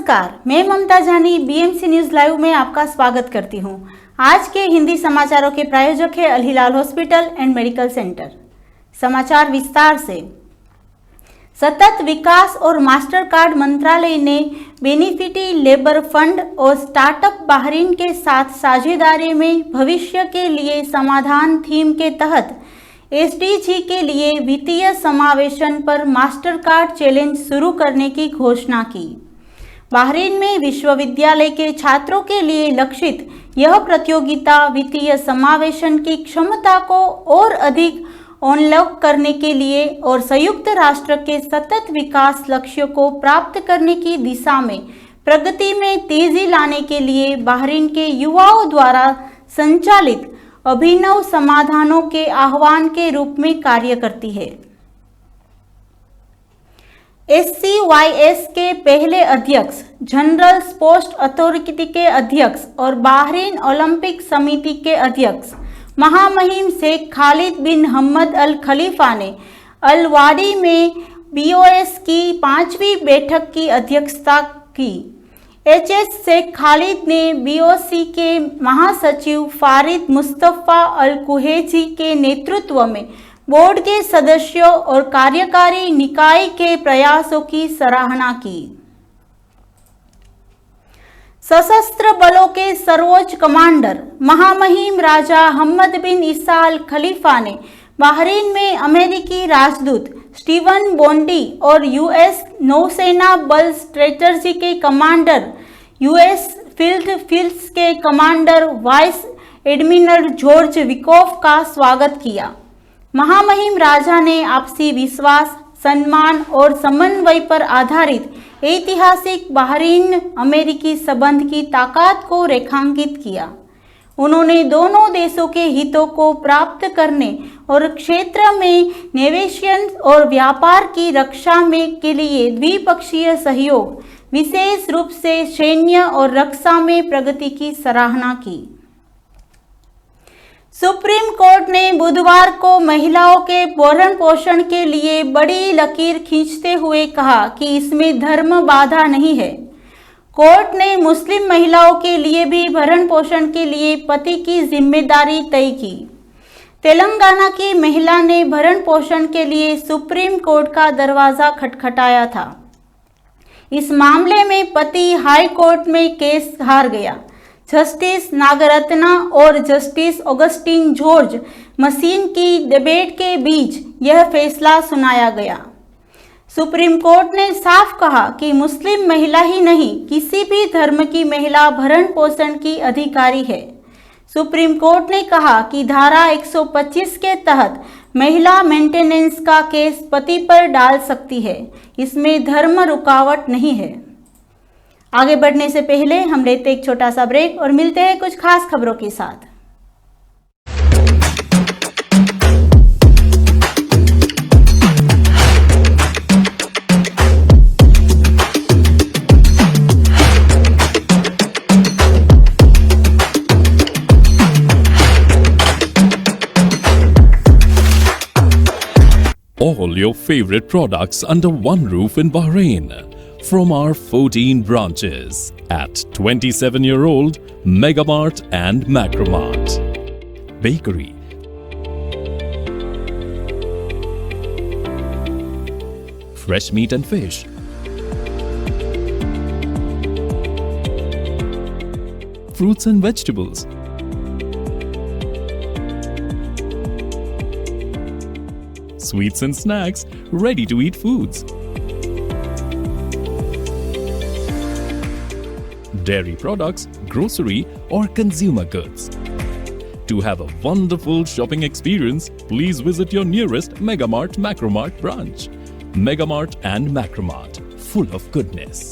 नमस्कार, मैं ममता जानी बीएमसी न्यूज लाइव में आपका स्वागत करती हूं। आज के हिंदी समाचारों के प्रायोजक है अल हिलाल हॉस्पिटल एंड मेडिकल सेंटर। समाचार विस्तार से। सतत विकास और मास्टर कार्ड मंत्रालय ने बेनिफिटी लेबर फंड और स्टार्टअप बहरीन के साथ साझेदारी में भविष्य के लिए समाधान थीम के तहत एसडीजी के लिए वित्तीय समावेशन पर मास्टर कार्ड चैलेंज शुरू करने की घोषणा की। बहरीन में विश्वविद्यालय के छात्रों के लिए लक्षित यह प्रतियोगिता वित्तीय समावेशन की क्षमता को और अधिक अनलॉक करने के लिए और संयुक्त राष्ट्र के सतत विकास लक्ष्यों को प्राप्त करने की दिशा में प्रगति में तेजी लाने के लिए बहरीन के युवाओं द्वारा संचालित अभिनव समाधानों के आह्वान के रूप में कार्य करती है। SCYS के पहले अध्यक्ष, जनरल स्पोर्ट्स अथॉरिटी के अध्यक्ष और बहरीन ओलंपिक समिति के अध्यक्ष महामहिम शेख खालिद बिन हम्मद अल खलीफा ने अल वाडी में BOS की 5वीं बैठक की अध्यक्षता की। HS शेख खालिद ने BOC के महासचिव फारिद मुस्तफ़ा अल कुहैजी के नेतृत्व में बोर्ड के सदस्यों और कार्यकारी निकाय के प्रयासों की सराहना की। सशस्त्र बलों के सर्वोच्च कमांडर महामहिम राजा हम्मद बिन ईसा अल खलीफा ने बहरीन में अमेरिकी राजदूत स्टीवन बोंडी और US नौसेना बल स्ट्रेटजी के कमांडर US फील्ड्स के कमांडर वाइस एडमिरल जॉर्ज विकोफ का स्वागत किया। महामहिम राजा ने आपसी विश्वास, सम्मान और समन्वय पर आधारित ऐतिहासिक बहरीन अमेरिकी संबंध की ताकत को रेखांकित किया। उन्होंने दोनों देशों के हितों को प्राप्त करने और क्षेत्र में निवेश और व्यापार की रक्षा में के लिए द्विपक्षीय सहयोग, विशेष रूप से सैन्य और रक्षा में प्रगति की सराहना की। सुप्रीम कोर्ट ने बुधवार को महिलाओं के भरण पोषण के लिए बड़ी लकीर खींचते हुए कहा कि इसमें धर्म बाधा नहीं है। कोर्ट ने मुस्लिम महिलाओं के लिए भी भरण पोषण के लिए पति की जिम्मेदारी तय की। तेलंगाना की महिला ने भरण पोषण के लिए सुप्रीम कोर्ट का दरवाजा खटखटाया था। इस मामले में पति हाई कोर्ट में केस हार गया। जस्टिस नागरत्ना और जस्टिस ऑगस्टिन जॉर्ज मसीन की डिबेट के बीच यह फैसला सुनाया गया। सुप्रीम कोर्ट ने साफ कहा कि मुस्लिम महिला ही नहीं, किसी भी धर्म की महिला भरण पोषण की अधिकारी है। सुप्रीम कोर्ट ने कहा कि धारा 125 के तहत महिला मेंटेनेंस का केस पति पर डाल सकती है, इसमें धर्म रुकावट नहीं है। आगे बढ़ने से पहले हम लेते एक छोटा सा ब्रेक और मिलते हैं कुछ खास खबरों के साथ। All your favorite products under one roof in Bahrain. From our 14 branches at 27-year-old Megamart and Macromart. Bakery, fresh meat and fish, fruits and vegetables, sweets and snacks, ready-to-eat foods, dairy products, grocery or consumer goods. To have a wonderful shopping experience, please visit your nearest Megamart Macromart branch. Megamart and Macromart, full of goodness.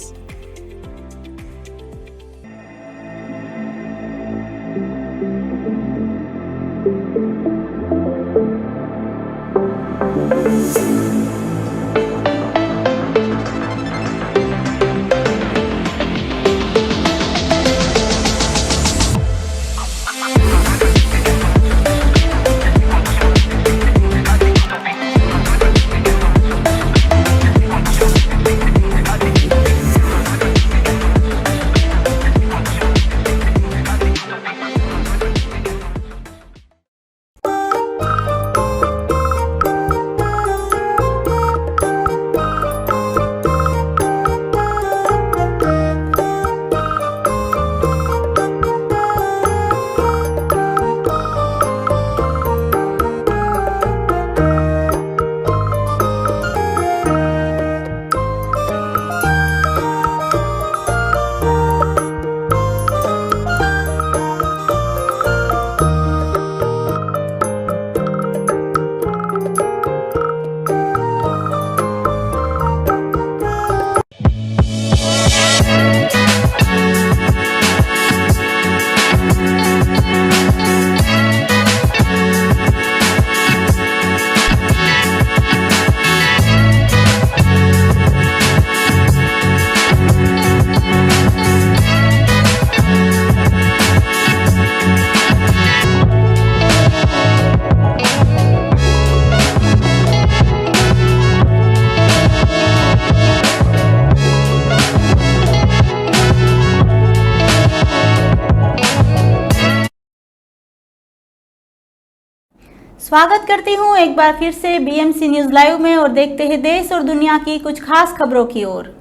स्वागत करती हूँ एक बार फिर से BMC news live में और देखते हैं देश और दुनिया की कुछ खास खबरों की ओर।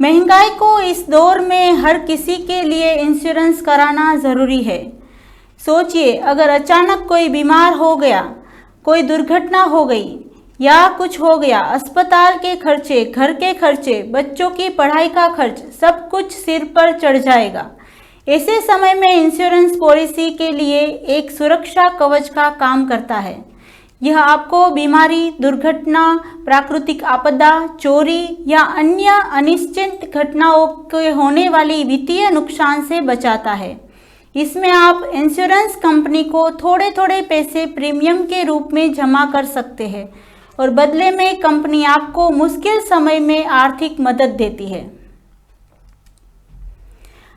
महंगाई को इस दौर में हर किसी के लिए इंश्योरेंस कराना जरूरी है। सोचिए, अगर अचानक कोई बीमार हो गया, कोई दुर्घटना हो गई या कुछ हो गया, अस्पताल के खर्चे, घर के खर्चे, बच्चों की पढ़ाई का खर्च, सब कुछ सिर पर चढ़ जाएगा। ऐसे समय में इंश्योरेंस पॉलिसी के लिए एक सुरक्षा कवच का काम करता है। यह आपको बीमारी, दुर्घटना, प्राकृतिक आपदा, चोरी या अन्य अनिश्चित घटनाओं के होने वाली वित्तीय नुकसान से बचाता है। इसमें आप इंश्योरेंस कंपनी को थोड़े थोड़े पैसे प्रीमियम के रूप में जमा कर सकते हैं और बदले में कंपनी आपको मुश्किल समय में आर्थिक मदद देती है।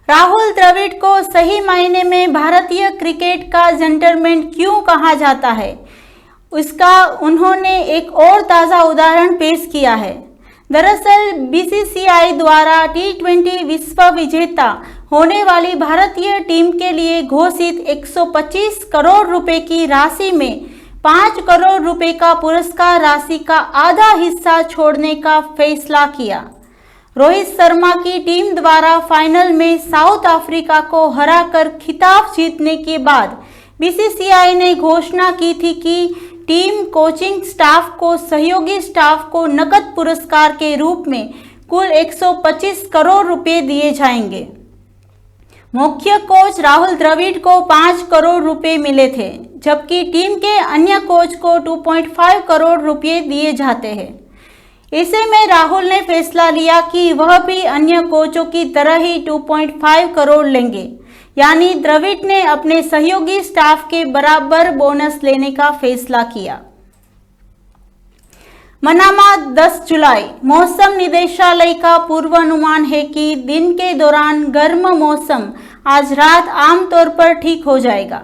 राहुल द्रविड़ को सही मायने में भारतीय क्रिकेट का जेंटलमैन क्यों कहा जाता है, उसका उन्होंने एक और ताज़ा उदाहरण पेश किया है। दरअसल बीसीसीआई द्वारा T20 विश्व विजेता होने वाली भारतीय टीम के लिए घोषित 125 करोड़ रुपए की राशि में 5 करोड़ रुपए का पुरस्कार राशि का आधा हिस्सा छोड़ने का फैसला किया। रोहित शर्मा की टीम द्वारा फाइनल में साउथ अफ्रीका को हराकर खिताब जीतने के बाद बीसीसीआई ने घोषणा की थी कि टीम कोचिंग स्टाफ को सहयोगी स्टाफ को नकद पुरस्कार के रूप में कुल 125 करोड़ रुपए दिए जाएंगे। मुख्य कोच राहुल द्रविड़ को 5 करोड़ रुपए मिले थे, जबकि टीम के अन्य कोच को 2.5 करोड़ रुपए दिए जाते हैं। ऐसे में राहुल ने फैसला लिया कि वह भी अन्य कोचों की तरह ही 2.5 करोड़ लेंगे, यानी द्रविड़ ने अपने सहयोगी स्टाफ के बराबर बोनस लेने का फैसला किया। मनामा 10 जुलाई। मौसम निदेशालय का पूर्वानुमान है कि दिन के दौरान गर्म मौसम आज रात आमतौर पर ठीक हो जाएगा।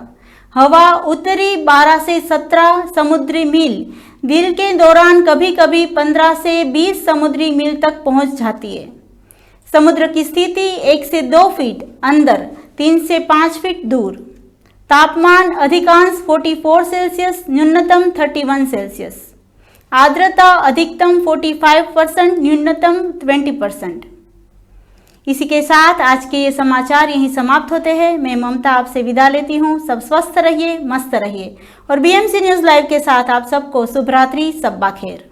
हवा उत्तरी 12 से 17 समुद्री मील, दिन के दौरान कभी कभी 15 से 20 समुद्री मील तक पहुंच जाती है। समुद्र की स्थिति 1 से 2 फीट अंदर, 3 से 5 फीट दूर। तापमान अधिकांश 44 सेल्सियस, न्यूनतम 31 सेल्सियस। आर्द्रता अधिकतम 45%, न्यूनतम 20%। इसी के साथ आज के ये समाचार यहीं समाप्त होते हैं। मैं ममता आपसे विदा लेती हूँ। सब स्वस्थ रहिए, मस्त रहिए और बीएमसी न्यूज लाइव के साथ आप सबको शुभ रात्रि, सब्बा खैर।